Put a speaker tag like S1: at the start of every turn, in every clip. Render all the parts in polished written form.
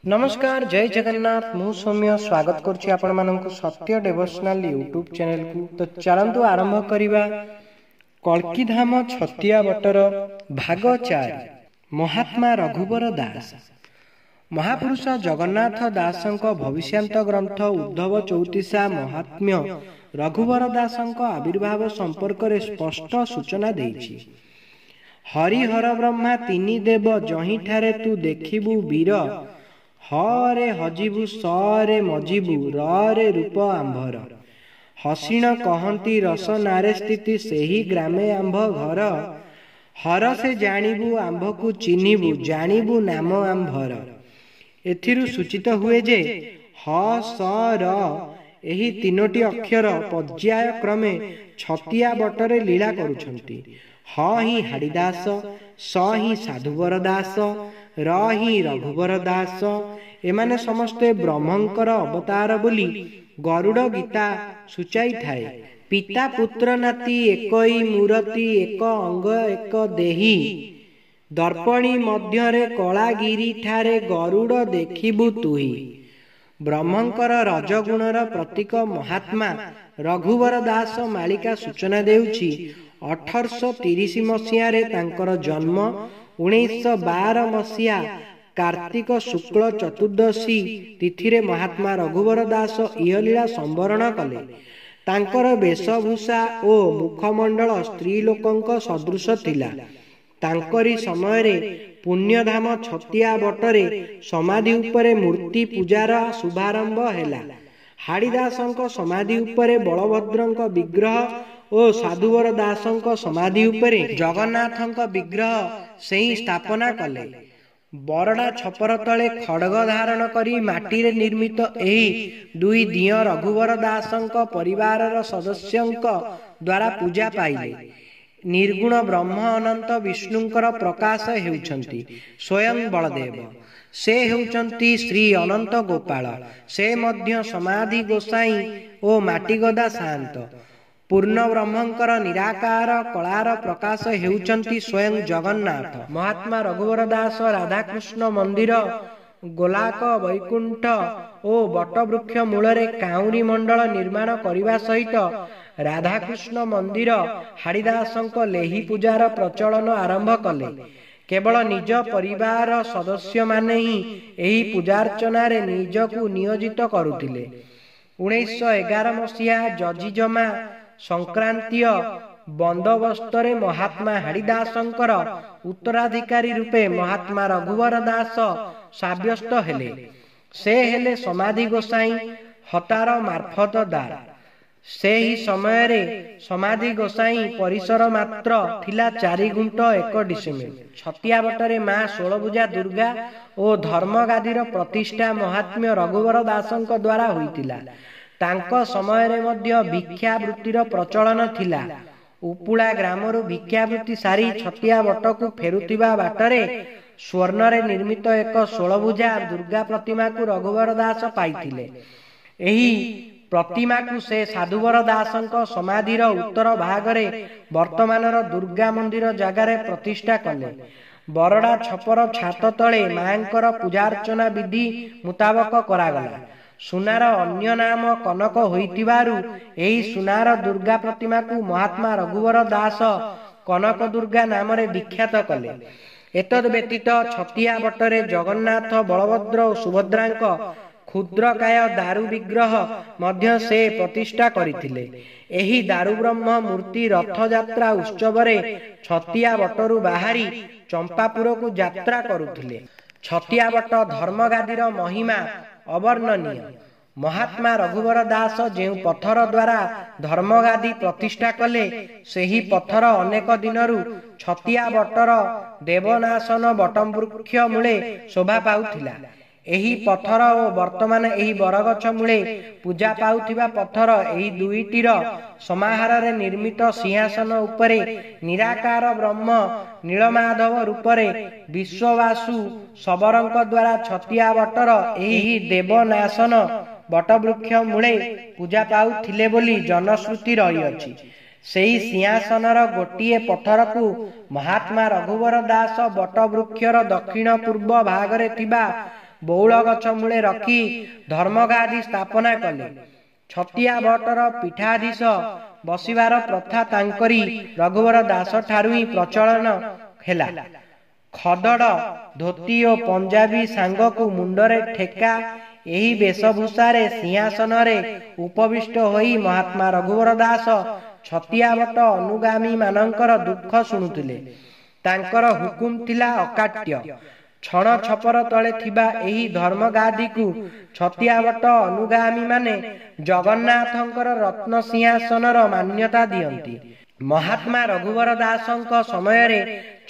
S1: नमस्कार जय जगन्नाथ मु सौम्य स्वागत करुच्ची आपण मानक सत्य डेवोशनल यूट्यूब चैनल को। तो चलंतु आरंभ करिबा कल्की धाम छतिया बटर भाग 4 महात्मा रघुवर दास। महापुरुष जगन्नाथ दासंक भविष्यांत ग्रंथ उद्धव चौतीसा महात्म्य रघुवर दासंक आविर्भाव संपर्क रे स्पष्ट सूचना देछि। हरिहर ब्रह्मा तिनि देव जही ठारे तू देखिबु वीर, हरे हजिबु सरे मजिबु रे रूप आंभर, हसीण कहती रस नारे स्थिति सेही ग्रामे आंभ घर, हर से जानिबु आंभ को चिन्हिबु जानिबु नाम आंभर। एथिरु सूचित हुए जे ह स र एही तीनोटी अक्षर पर्याय क्रमे छतिया बटरे लीला करुछंती। ह ही हाड़ीदास, स ही साधुवर दास, र ही रघुवर दास। एमाने समस्ते ब्रह्मंकर अवतार बोली गरुड़ गीता सूचाई थाए। पिता पुत्र नाती एकई मूरति एक अंग एक देही, दर्पणी मध्यरे कलागिरी ठारे गरुड़ देखिबु तुही। ब्रह्मंकर रजगुणर प्रतीक महात्मा रघुवर दास मालिका सूचना देउछि। 1830 मसीह तांकर जन्म, 1912 मसीहा कार्तिक शुक्ल चतुर्दशी तिथि महात्मा रघुवर दास इहलीला संवरण कले। तांकर वेशभूषा ओ मुखमंडल स्त्री लोकंक सदृश थिला। तांकरी समय रे पुण्यधाम छतिया बटरे समाधि उपरे मूर्ति पूजार शुभारंभ हैला। हाड़ीदासंक समाधि उपरे बलभद्रंक विग्रह ओ साधुवर दासंक समाधि उपरे जगन्नाथंक विग्रह सेही स्थापना कले। बरडा छपर तले खड़ग धारण करी माटीरे निर्मित एही दुई दिय रघुवर दासंक परिवारर सदस्यंक द्वारा पूजा पाइले। निर्गुण ब्रह्म अनंत विष्णुंकर प्रकाश हेउछंती स्वयं बलदेव। से हेउछंती श्री अनंत गोपाल। से मध्य समाधि गोसाई ओ माटीगदा शांत। पूर्ण ब्रह्मंकर निराकार कलार प्रकाश हेउचंती स्वयं जगन्नाथ। महात्मा रघुवर दास राधाकृष्ण मंदिर, गोलाक वैकुंठ ओ बटवृक्ष मूलरे काउरी मंडल निर्माण करिबा सहित राधाकृष्ण मंदिर हाड़ीदासंक लेही पूजार प्रचलन आरंभ कले। केवल निज परिवार सदस्य माने ही एही पूजार्चना रे निजकु नियोजित करुथिले। 1911 मसीहा जजिजमा संक्रांतीय बंदोबस्तरे महात्मा हाड़ीदासंकर उत्तराधिकारी रूपे महात्मा रघुवर दास साब्यस्त हेले। से हेले समाधि गोसाई हतार मार्फतदार। से ही समय रे समाधि गोसाई परिसर मात्र थिला 4 गुंठ 1 डिसिमिल। छतिया बटरे मां 16 भुजा दुर्गा ओ धर्मगादीर प्रतिष्ठा महात्म्य रघुवर दासंक द्वारा होइतिला। तांको समय रे मध्य भिक्षावृत्तिर प्रचलन थिला। उपुला ग्रामरु भिक्षावृत्ति सारी छतिया बटकु फेरुतिबा बाटरे स्वर्ण रे निर्मित एक 16 भुजा दुर्गा प्रतिमा को रघुवर दास पाइथिले। एही प्रतिमा को से साधुवर दासंक समाधिर उत्तर भागरे वर्तमानर दुर्गा मंदिर जगारे प्रतिष्ठा कले। बरडा छपर छात तले मांकर पूजार्चना विधि मुताबक करागला। सुनार अन्य नाम कनक होइतिबारु एही सुनार दुर्गा प्रतिमा को महात्मा रघुवर दास कनक दुर्गा नाम रे विख्यात कले। एतद व्यतीत छतिया बटरे जगन्नाथ बलभद्र और सुभद्रांक क्षुद्रकाय दारु विग्रह मध्य से प्रतिष्ठा करिथिले। एही दारु ब्रह्म मूर्ति रथ यात्रा उत्सव रे छतिया बटरु बाहरी चंपापुर को यात्रा करुथिले। छतिया बट धर्मगादीर महिमा अवर्णनीय। महात्मा रघुवर दास जे पत्थर द्वारा धर्मगादी प्रतिष्ठा कले, सेही पत्थर अनेक दिनरु छतिया बटर देवनाशन बटवृक्ष मूले शोभा पाउथिला। एही पत्थर ओ वर्तमान एही बरगछ मूले पूजा पाउथिबा पत्थर एही दुईटीर समाहार रे निर्मित सिंहासन उपरे निराकार ब्रह्म नीलमाधव रूपरे विश्ववासु सबरंक द्वारा छतिया बटर एही देवनाशन बटवृक्ष मूले पूजा पाउथिले बोली जनश्रुति रही अछि। सेही सिंहासनर गोटिए पत्थर को महात्मा रघुवर दास बटवृक्षर दक्षिण पूर्व भागरे थिबा ବଉଳ ଗଛ ମୂଳେ ରଖି ଧର୍ମଗାଦି ସ୍ଥାପନା କଲେ। ଛତିଆ ବଟର ପୀଠାଧୀଶ ବସିବାର ପ୍ରଥା ତାଙ୍କରି ରଘୁବର ଦାସ ଠାରୁ ହିଁ ପ୍ରଚଳନ ହେଲା। ଖଦଡ଼ ଧୋତି ଓ ପଞ୍ଜାବୀ ସାଙ୍ଗକୁ ମୁଣ୍ଡରେ ଠେକା ଏହି ବେଶଭୂଷାରେ ସିଂହାସନରେ ଉପବିଷ୍ଟ ହୋଇ ମହାତ୍ମା ରଘୁବର ଦାସ ଛତିଆ ବଟ ଅନୁଗାମୀ ମାନଙ୍କର ଦୁଃଖ ଶୁଣୁଥିଲେ। ତାଙ୍କର ହୁକୁମ ଥିଲା ଅକାଟ୍ୟ। ଛଣ ଛପର ତଳେ ଥିବା ଏହି ଧର୍ମଗାଦିକୁ ଛତିଆ ବଟ ଅନୁଗାମୀ ମାନେ ଜଗନ୍ନାଥଙ୍କର ରତ୍ନ ସିଂହାସନର ମାନ୍ୟତା ଦିଅନ୍ତି। ମହାତ୍ମା ରଘୁବର ଦାସଙ୍କ ସମୟରେ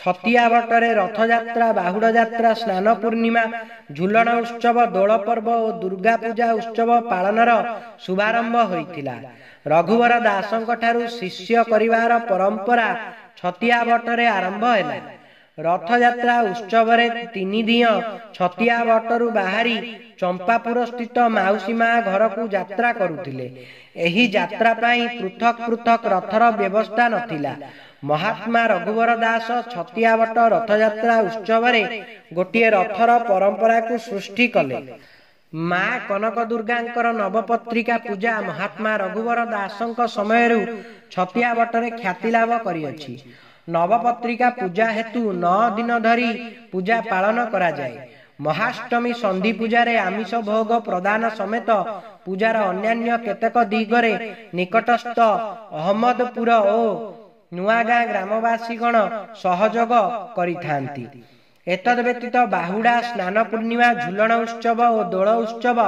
S1: ଛତିଆ ବଟରେ ରଥଯାତ୍ରା, ବାହୁଡା ଯାତ୍ରା, ସ୍ନାନ ପୂର୍ଣ୍ଣିମା, ଝୁଲଣ ଉତ୍ସବ, ଦୋଳ ପର୍ବ ଓ ଦୁର୍ଗା ପୂଜା ଉତ୍ସବ ପାଳନର ଶୁଭାରମ୍ଭ ହୋଇଥିଲା। ରଘୁବର ଦାସଙ୍କ ଠାରୁ ଶିଷ୍ୟ କରିବାର ପରମ୍ପରା ଛତିଆ ବଟରେ ଆରମ୍ଭ ହେଲା। ରଥଯାତ୍ରା ଉତ୍ସବରେ ତିନି ଦିନ ଛତିଆ ବଟରୁ ବାହାରି ଚମ୍ପାପୁର ସ୍ଥିତ ମାଉସୀ ମା ଘରକୁ ଯାତ୍ରା କରୁଥିଲେ। ଏହି ଯାତ୍ରା ପାଇଁ ପୃଥକ ପୃଥକ ରଥର ବ୍ୟବସ୍ଥା ନଥିଲା। ମହାତ୍ମା ରଘୁବର ଦାସ ଛତିଆ ବଟ ରଥଯାତ୍ରା ଉତ୍ସବରେ ଗୋଟିଏ ରଥର ପରମ୍ପରାକୁ ସୃଷ୍ଟି କଲେ। ମା କନକ ଦୁର୍ଗାଙ୍କର ନବପତ୍ରିକା ପୂଜା ମହାତ୍ମା ରଘୁବର ଦାସଙ୍କ ସମୟରୁ ଛତିଆ ବଟରେ ଖ୍ୟାତି ଲାଭ କରିଅଛି। ନବପତ୍ରିକା ପୂଜା ହେତୁ 9 ଦିନ ଧରି ପୂଜା ପାଳନ କରାଯାଏ। ମହାଷ୍ଟମୀ ସନ୍ଧି ପୂଜାରେ ଆମିଷ ଭୋଗ ପ୍ରଦାନ ସମେତ ପୂଜାର ଅନ୍ୟାନ୍ୟ କେତେକ ଦିଗରେ ନିକଟସ୍ଥ ଅହମ୍ମଦପୁର ଓ ନୂଆଗାଁ ଗ୍ରାମବାସୀଗଣ ସହଯୋଗ କରିଥାନ୍ତି। ଏତଦ୍ ବ୍ୟତୀତ ବାହୁଡା, ସ୍ନାନ ପୂର୍ଣ୍ଣିମା, ଝୁଲଣ ଉତ୍ସବ ଓ ଦୋଳ ଉତ୍ସବ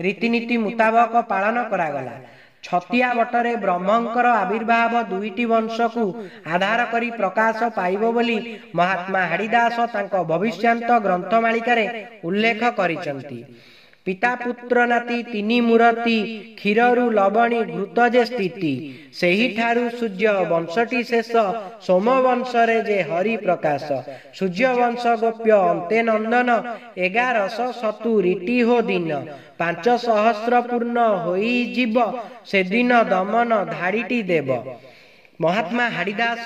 S1: ରୀତିନୀତି ମୁତାବକ ପାଳନ କରାଗଲା। ଛତିଆ ବଟରେ ବ୍ରହ୍ମଙ୍କର ଆବିର୍ଭାବ ଦୁଇଟି ବଂଶକୁ ଆଧାର କରି ପ୍ରକାଶ ପାଇବ ବୋଲି ମହାତ୍ମା ହାଡ଼ିଦାସ ତାଙ୍କ ଭବିଷ୍ୟାନ୍ତ ଗ୍ରନ୍ଥମାଳିକାରେ ଉଲ୍ଲେଖ କରିଛନ୍ତି। ପିତା ପୁତ୍ର ନାତି ତିନି ମୂରତି, କ୍ଷୀରରୁ ଲବଣୀ ଘୃତ ଯେ ସ୍ଥିତି, ସେହିଠାରୁ ସୂର୍ଯ୍ୟ ବଂଶଟି ଶେଷ, ସୋମ ବଂଶରେ ଯେ ହରି ପ୍ରକାଶ, ସୂର୍ଯ୍ୟ ବଂଶ ଗୋପ୍ୟ ଅନ୍ତେ ନନ୍ଦନ, 1170 ହୋ ଦିନ, 500 ପୂର୍ଣ୍ଣ ହୋଇଯିବ, ସେଦିନ ଦମନ ଧାଡ଼ିଟି ଦେବ। ମହାତ୍ମା ହାଡ଼ିଦାସ,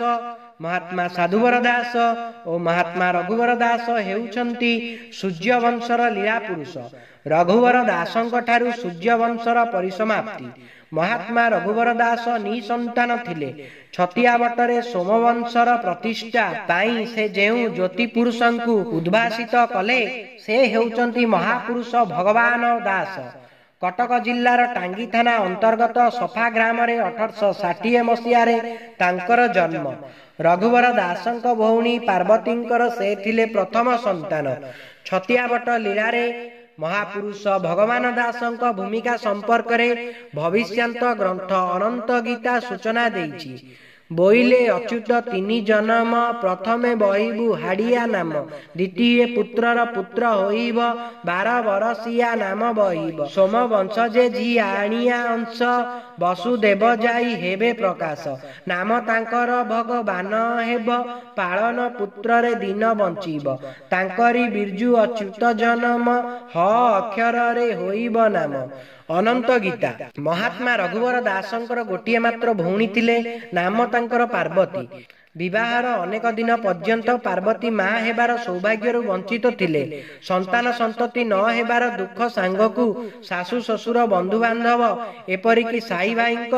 S1: ମହାତ୍ମା ସାଧୁବର ଦାସ ଓ ମହାତ୍ମା ରଘୁବର ଦାସ ହେଉଛନ୍ତି ସୂର୍ଯ୍ୟ ବଂଶର ଲୀଳା ପୁରୁଷ। ରଘୁବର ଦାସଙ୍କ ଠାରୁ ସୂର୍ଯ୍ୟ ବଂଶର ପରିସମାପ୍ତି। ମହାତ୍ମା ରଘୁବର ଦାସ ନିଃସନ୍ତାନ ଥିଲେ। ଛତିଆ ବଟରେ ସୋମବଂଶର ପ୍ରତିଷ୍ଠା ପାଇଁ ସେ ଯେଉଁ ଜ୍ୟୋତି ପୁରୁଷଙ୍କୁ ଉଦ୍ଭାସିତ କଲେ ସେ ହେଉଛନ୍ତି ମହାପୁରୁଷ ଭଗବାନ ଦାସ। କଟକ ଜିଲ୍ଲାର ଟାଙ୍ଗୀ ଥାନା ଅନ୍ତର୍ଗତ ସଫା ଗ୍ରାମରେ 1860 ମସିହାରେ ତାଙ୍କର ଜନ୍ମ। ରଘୁବର ଦାସଙ୍କ ଭଉଣୀ ପାର୍ବତୀଙ୍କର ସେ ଥିଲେ ପ୍ରଥମ ସନ୍ତାନ। ଛତିଆ ବଟ ଲୀଳାରେ ମହାପୁରୁଷ ଭଗବାନ ଦାସଙ୍କ ଭୂମିକା ସମ୍ପର୍କରେ ଭବିଷ୍ୟାନ୍ତ ଗ୍ରନ୍ଥ ଅନନ୍ତ ଗୀତା ସୂଚନା ଦେଇଛି। ବୋଇଲେ ଅଚ୍ୟୁତ ତିନି ଜନମ, ପ୍ରଥମେ ବହିବୁ ହାଡ଼ିଆ ନାମ, ଦ୍ୱିତୀୟ ପୁତ୍ରର ପୁତ୍ର ହୋଇବ, 12 ବରଷିଆ ନାମ ବହିବ, ସୋମ ବଂଶ ଯେ ଝିଆଣିଆ ଅଂଶ, ବସୁଦେବ ଯାଇ ହେବେ ପ୍ରକାଶ, ନାମ ତାଙ୍କର ଭଗବାନ ହେବ, ପାଳନ ପୁତ୍ରରେ ଦିନ ବଞ୍ଚିବ, ତାଙ୍କରି ବିର୍ଜୁ ଅଚ୍ୟୁତ ଜନମ, ହ ଅକ୍ଷରରେ ହୋଇବ ନାମ। ଅନନ୍ତ ଗୀତା। ମହାତ୍ମା ରଘୁବର ଦାସଙ୍କର ଗୋଟିଏ ମାତ୍ର ଭଉଣୀ ଥିଲେ, ନାମ ତାଙ୍କର ପାର୍ବତୀ। ବିବାହର ଅନେକ ଦିନ ପର୍ଯ୍ୟନ୍ତ ପାର୍ବତୀ ମା ହେବାର ସୌଭାଗ୍ୟରୁ ବଞ୍ଚିତ ଥିଲେ। ସନ୍ତାନ ସନ୍ତତି ନ ହେବାର ଦୁଃଖ ସାଙ୍ଗକୁ ଶାଶୁ ଶ୍ୱଶୁର, ବନ୍ଧୁବାନ୍ଧବ, ଏପରିକି ସାଇ ଭାଇଙ୍କ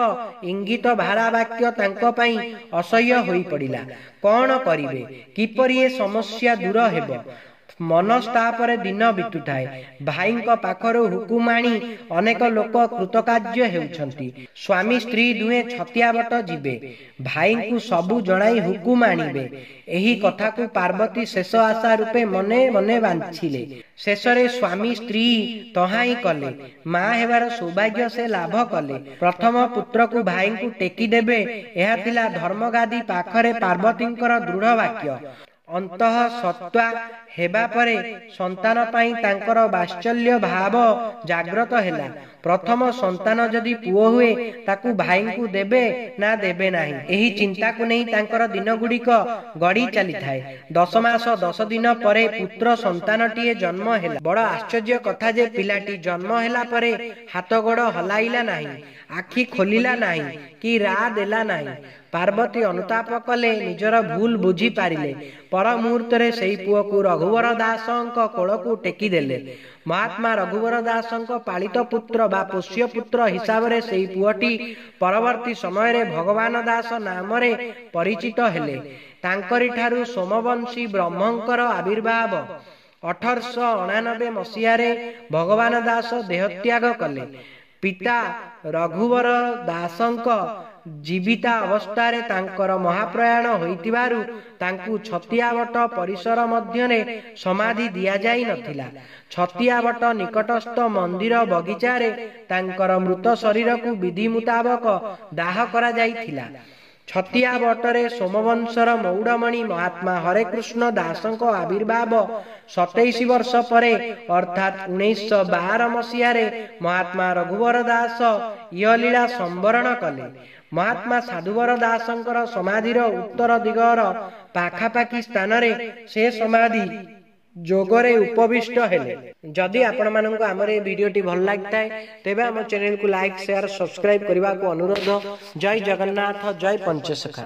S1: ଇଙ୍ଗିତ ଭାରା ବାକ୍ୟ ତାଙ୍କ ପାଇଁ ଅସହ୍ୟ ହୋଇପଡ଼ିଲା। କଣ କରିବେ, କିପରି ଏ ସମସ୍ୟା ଦୂର ହେବ? ମନସ୍ତାପରେ ଦିନ ବିତୁଥାଏ। ଭାଇଙ୍କ ପାଖରୁ ହୁକୁମ ଆଣି ଅନେକ ଲୋକ କୃତକାର୍ଯ୍ୟ ହେଉଛନ୍ତି। ସ୍ୱାମୀ ସ୍ତ୍ରୀ ଦୁହେଁ ଛତିଆ ବଟ ଯିବେ, ଭାଇଙ୍କୁ ସବୁ ଜଣାଇ ହୁକୁମ ଆଣିବେ। ଏହି କଥାକୁ ପାର୍ବତୀ ଶେଷ ଆଶା ରୂପେ ମନେ ମନେ ବାଞ୍ଛିଲେ। ଶେଷରେ ସ୍ୱାମୀ ସ୍ତ୍ରୀ ତହାହିଁ କଲେ। ମା ହେବାର ସୌଭାଗ୍ୟ ସେ ଲାଭ କଲେ। ପ୍ରଥମ ପୁତ୍ରକୁ ଭାଇଙ୍କୁ ଟେକି ଦେବେ, ଏହା ଥିଲା ଧର୍ମଗାଦି ପାଖରେ ପାର୍ବତୀଙ୍କର ଦୃଢ଼ ବାକ୍ୟ। ଅନ୍ତଃ ସତ୍ତ୍ୱା ହେବା ପରେ ସନ୍ତାନ ପାଇଁ ତାଙ୍କର ବାତ୍ସଲ୍ୟ ଭାବ ଜାଗ୍ରତ ହେଲା। ପ୍ରଥମ ସନ୍ତାନ ଯଦି ପୁଅ ହୁଏ ତାକୁ ଭାଇଙ୍କୁ ଦେବେ ନା ଦେବେ ନାହିଁ, ଏହି ଚିନ୍ତାକୁ ନେଇ ତାଙ୍କର ଦିନଗୁଡ଼ିକ ଗଡ଼ି ଚାଲିଥାଏ। 10 ମାସ 10 ଦିନ ପରେ ପୁତ୍ର ସନ୍ତାନଟିଏ ଜନ୍ମ ହେଲା। ବଡ଼ ଆଶ୍ଚର୍ଯ୍ୟ କଥା ଯେ ପିଲାଟି ଜନ୍ମ ହେଲା ପରେ ହାତ ଗୋଡ଼ ହଲାଇଲା ନାହିଁ, ଆଖି ଖୋଲିଲା ନାହିଁ କି ରା ଦେଲା ନାହିଁ। ପାର୍ବତୀ ଅନୁତାପ କଲେ, ନିଜର ଭୁଲ ବୁଝି ପାରିଲେ। ପର ମୁହୂର୍ତ୍ତରେ ସେହି ପୁଅକୁ ରଘୁବର ଦାସଙ୍କ କୋଳକୁ ଟେକି ଦେଲେ। महात्मा रघुवर दासଙ୍କ पालित पुत्र बा पोष्य पुत्र हिसाब रे सेही पुअटी परवर्ती समय रे भगवान दास नाम रे परिचित हेले। तांकरी ठारू सोमवंशी ब्रह्मंकर आविर्भाव 1899 मसीह रे भगवान दास देहत्याग कले। पिता रघुवर दासଙ୍କ जीविता अवस्था रे तांकर महाप्रयाण होइतिबारु तांकु छतियावट परिसर मध्यरे समाधि दिया जाई नथिला। छतियावट निकटस्थ मंदिर बगीचा रे तांकर मृत शरीर को विधि मुताबक दाह करा जाइथिला। छतियावटरे सोमवंशर मौड़मणि महात्मा हरे कृष्ण दासଙ୍କ आविर्भाव 27 वर्ष परे अर्थात 1912 मसीह रे महात्मा रघुवर दास इहलीला संवरण कले। महात्मा साधुवर दासंकर समाधिर उत्तर दिगर पाखापाखी स्थान रे से समाधि जोगरे उपविष्ट हेले। जदि आपण माननको हमर ए वीडियोटी भल लागताय तेबे हम चैनल को लाइक शेयर सब्सक्राइब करबा को अनुरोध। जय जगन्नाथ, जय पंचसखा।